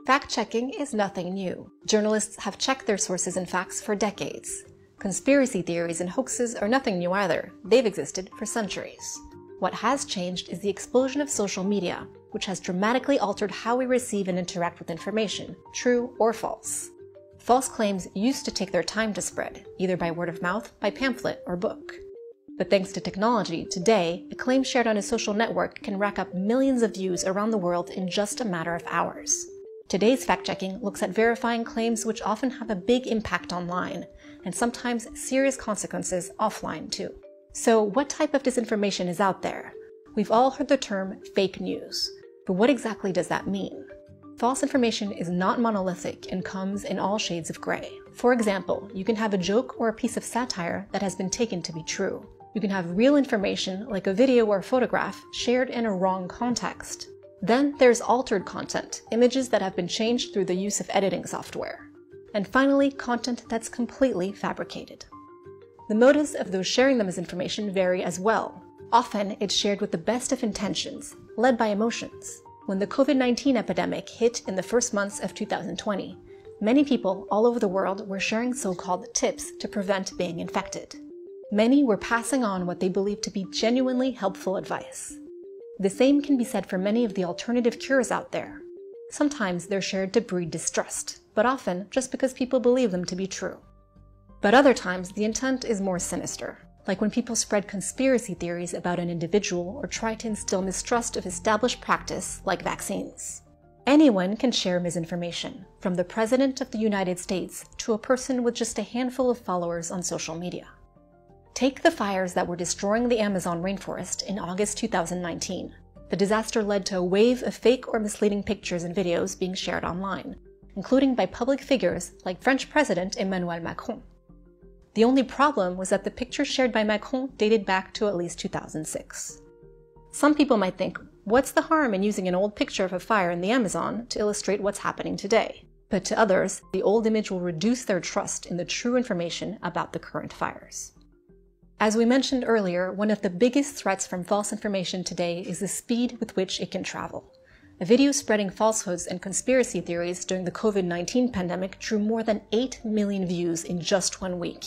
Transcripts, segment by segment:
Fact-checking is nothing new. Journalists have checked their sources and facts for decades. Conspiracy theories and hoaxes are nothing new either. They've existed for centuries. What has changed is the explosion of social media, which has dramatically altered how we receive and interact with information, true or false. False claims used to take their time to spread, either by word of mouth, by pamphlet, or book. But thanks to technology, today, a claim shared on a social network can rack up millions of views around the world in just a matter of hours. Today's fact-checking looks at verifying claims which often have a big impact online, and sometimes serious consequences offline too. So what type of disinformation is out there? We've all heard the term fake news, but what exactly does that mean? False information is not monolithic and comes in all shades of gray. For example, you can have a joke or a piece of satire that has been taken to be true. You can have real information, like a video or photograph, shared in a wrong context. Then there's altered content, images that have been changed through the use of editing software. And finally, content that's completely fabricated. The motives of those sharing the misinformation vary as well. Often, it's shared with the best of intentions, led by emotions. When the COVID-19 epidemic hit in the first months of 2020, many people all over the world were sharing so-called tips to prevent being infected. Many were passing on what they believed to be genuinely helpful advice. The same can be said for many of the alternative cures out there. Sometimes they're shared to breed distrust, but often just because people believe them to be true. But other times, the intent is more sinister, like when people spread conspiracy theories about an individual or try to instill mistrust of established practice, like vaccines. Anyone can share misinformation, from the President of the United States to a person with just a handful of followers on social media. Take the fires that were destroying the Amazon rainforest in August 2019. The disaster led to a wave of fake or misleading pictures and videos being shared online, including by public figures like French President Emmanuel Macron. The only problem was that the pictures shared by Macron dated back to at least 2006. Some people might think, what's the harm in using an old picture of a fire in the Amazon to illustrate what's happening today? But to others, the old image will reduce their trust in the true information about the current fires. As we mentioned earlier, one of the biggest threats from false information today is the speed with which it can travel. A video spreading falsehoods and conspiracy theories during the COVID-19 pandemic drew more than 8 million views in just 1 week.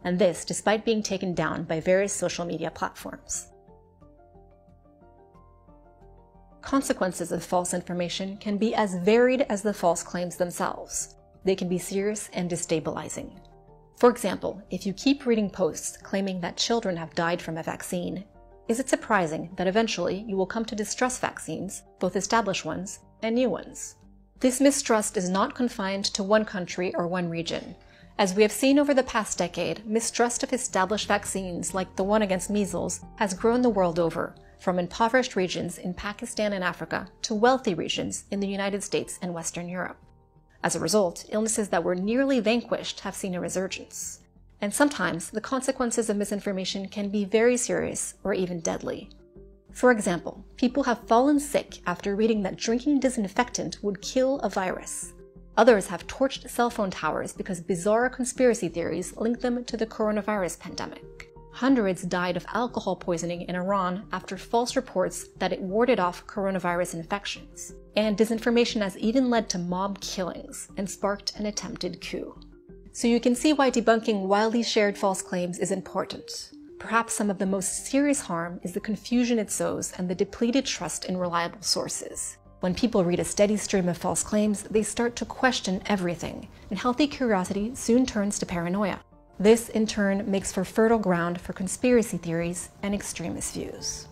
And this despite being taken down by various social media platforms. Consequences of false information can be as varied as the false claims themselves. They can be serious and destabilizing. For example, if you keep reading posts claiming that children have died from a vaccine, is it surprising that eventually you will come to distrust vaccines, both established ones and new ones? This mistrust is not confined to one country or one region. As we have seen over the past decade, mistrust of established vaccines like the one against measles has grown the world over, from impoverished regions in Pakistan and Africa to wealthy regions in the United States and Western Europe. As a result, illnesses that were nearly vanquished have seen a resurgence. And sometimes, the consequences of misinformation can be very serious or even deadly. For example, people have fallen sick after reading that drinking disinfectant would kill a virus. Others have torched cell phone towers because bizarre conspiracy theories link them to the coronavirus pandemic. Hundreds died of alcohol poisoning in Iran after false reports that it warded off coronavirus infections. And disinformation has even led to mob killings and sparked an attempted coup. So you can see why debunking widely shared false claims is important. Perhaps some of the most serious harm is the confusion it sows and the depleted trust in reliable sources. When people read a steady stream of false claims, they start to question everything, and healthy curiosity soon turns to paranoia. This, in turn, makes for fertile ground for conspiracy theories and extremist views.